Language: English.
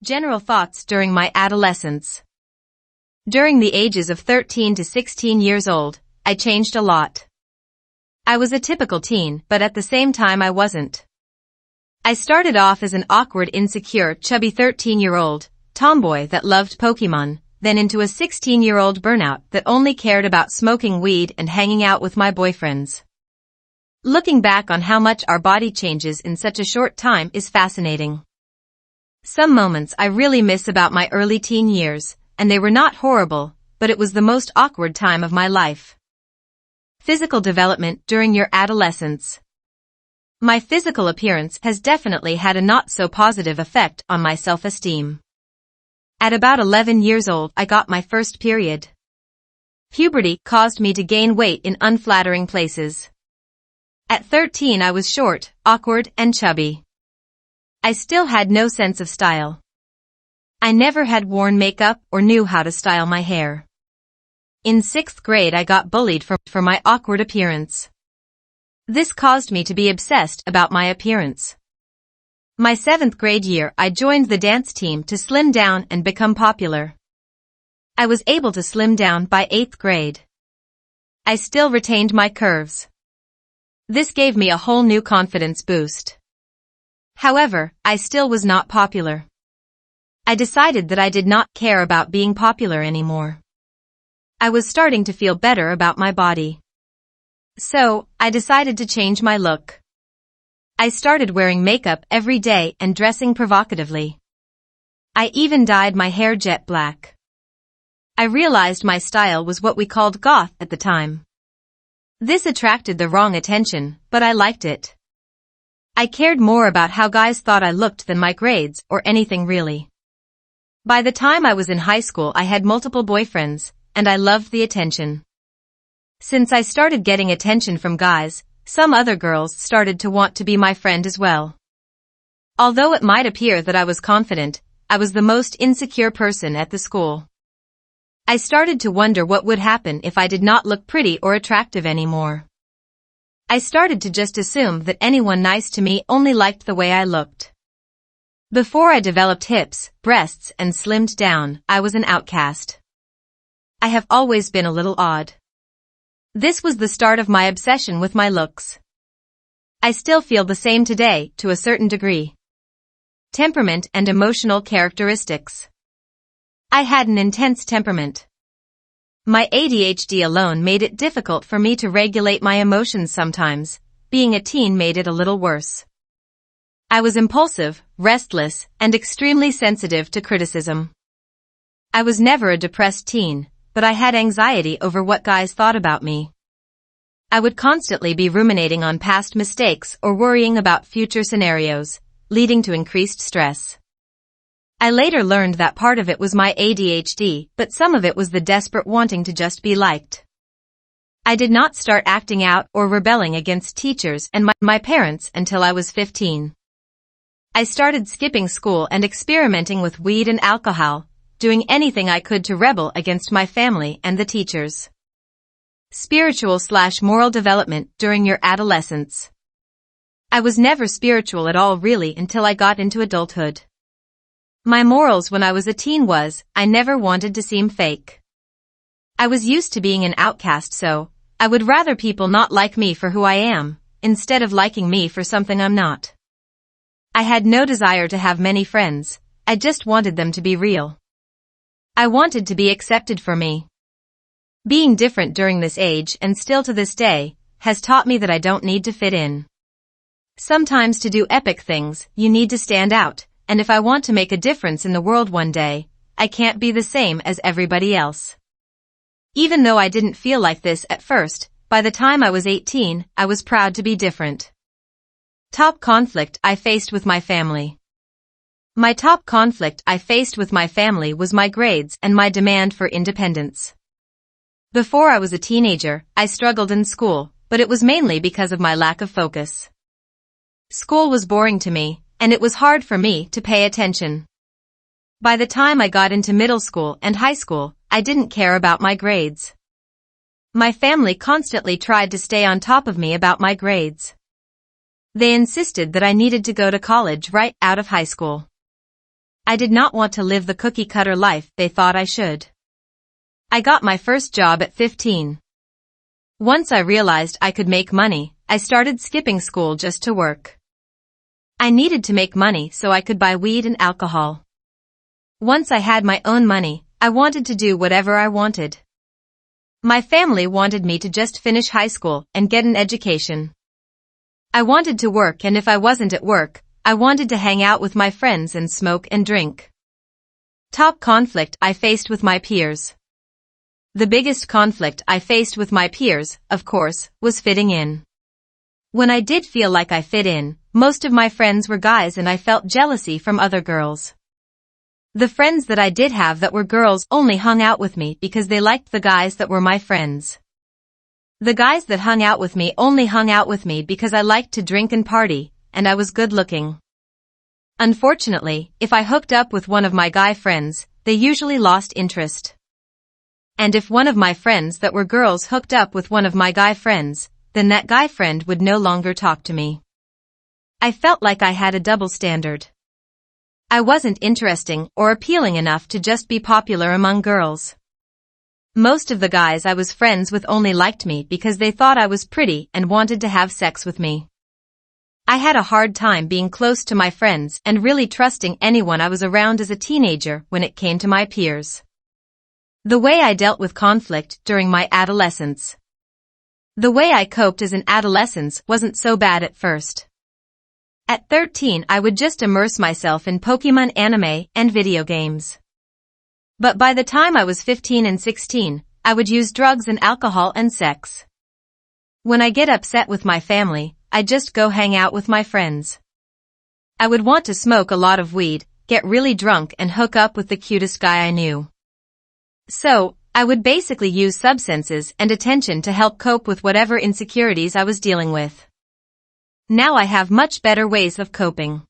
General thoughts during my adolescence. During the ages of 13 to 16 years old, I changed a lot. I was a typical teen, but at the same time I wasn't. I started off as an awkward, insecure, chubby 13-year-old tomboy that loved Pokemon, then into a 16-year-old burnout that only cared about smoking weed and hanging out with my boyfriends. Looking back on how much our body changes in such a short time is fascinating. Some moments I really miss about my early teen years, and they were not horrible, but it was the most awkward time of my life. Physical development during your adolescence. My physical appearance has definitely had a not-so-positive effect on my self-esteem. At about 11 years old, I got my first period. Puberty caused me to gain weight in unflattering places. At 13 I was short, awkward, and chubby. I still had no sense of style. I never had worn makeup or knew how to style my hair. In 6th grade I got bullied for my awkward appearance. This caused me to be obsessed about my appearance. My 7th grade year I joined the dance team to slim down and become popular. I was able to slim down by 8th grade. I still retained my curves. This gave me a whole new confidence boost. However, I still was not popular. I decided that I did not care about being popular anymore. I was starting to feel better about my body. So, I decided to change my look. I started wearing makeup every day and dressing provocatively. I even dyed my hair jet black. I realized my style was what we called goth at the time. This attracted the wrong attention, but I liked it. I cared more about how guys thought I looked than my grades or anything really. By the time I was in high school I had multiple boyfriends, and I loved the attention. Since I started getting attention from guys, some other girls started to want to be my friend as well. Although it might appear that I was confident, I was the most insecure person at the school. I started to wonder what would happen if I did not look pretty or attractive anymore. I started to just assume that anyone nice to me only liked the way I looked. Before I developed hips, breasts, and slimmed down, I was an outcast. I have always been a little odd. This was the start of my obsession with my looks. I still feel the same today, to a certain degree. Temperament and emotional characteristics. I had an intense temperament. My ADHD alone made it difficult for me to regulate my emotions sometimes. Being a teen made it a little worse. I was impulsive, restless, and extremely sensitive to criticism. I was never a depressed teen, but I had anxiety over what guys thought about me. I would constantly be ruminating on past mistakes or worrying about future scenarios, leading to increased stress. I later learned that part of it was my ADHD, but some of it was the desperate wanting to just be liked. I did not start acting out or rebelling against teachers and my parents until I was 15. I started skipping school and experimenting with weed and alcohol, doing anything I could to rebel against my family and the teachers. Spiritual/moral development during your adolescence. I was never spiritual at all really until I got into adulthood. My morals when I was a teen was, I never wanted to seem fake. I was used to being an outcast, so I would rather people not like me for who I am, instead of liking me for something I'm not. I had no desire to have many friends, I just wanted them to be real. I wanted to be accepted for me. Being different during this age, and still to this day, has taught me that I don't need to fit in. Sometimes to do epic things, you need to stand out. And if I want to make a difference in the world one day, I can't be the same as everybody else. Even though I didn't feel like this at first, by the time I was 18, I was proud to be different. Top conflict I faced with my family. My top conflict I faced with my family was my grades and my demand for independence. Before I was a teenager, I struggled in school, but it was mainly because of my lack of focus. School was boring to me, and it was hard for me to pay attention. By the time I got into middle school and high school, I didn't care about my grades. My family constantly tried to stay on top of me about my grades. They insisted that I needed to go to college right out of high school. I did not want to live the cookie-cutter life they thought I should. I got my first job at 15. Once I realized I could make money, I started skipping school just to work. I needed to make money so I could buy weed and alcohol. Once I had my own money, I wanted to do whatever I wanted. My family wanted me to just finish high school and get an education. I wanted to work, and if I wasn't at work, I wanted to hang out with my friends and smoke and drink. Top conflict I faced with my peers. The biggest conflict I faced with my peers, of course, was fitting in. When I did feel like I fit in, most of my friends were guys and I felt jealousy from other girls. The friends that I did have that were girls only hung out with me because they liked the guys that were my friends. The guys that hung out with me only hung out with me because I liked to drink and party, and I was good looking. Unfortunately, if I hooked up with one of my guy friends, they usually lost interest. And if one of my friends that were girls hooked up with one of my guy friends, then that guy friend would no longer talk to me. I felt like I had a double standard. I wasn't interesting or appealing enough to just be popular among girls. Most of the guys I was friends with only liked me because they thought I was pretty and wanted to have sex with me. I had a hard time being close to my friends and really trusting anyone I was around as a teenager when it came to my peers. The way I dealt with conflict during my adolescence. The way I coped as an adolescent wasn't so bad at first. At 13, I would just immerse myself in Pokemon anime and video games. But by the time I was 15 and 16, I would use drugs and alcohol and sex. When I get upset with my family, I just go hang out with my friends. I would want to smoke a lot of weed, get really drunk and hook up with the cutest guy I knew. So, I would basically use substances and attention to help cope with whatever insecurities I was dealing with. Now I have much better ways of coping.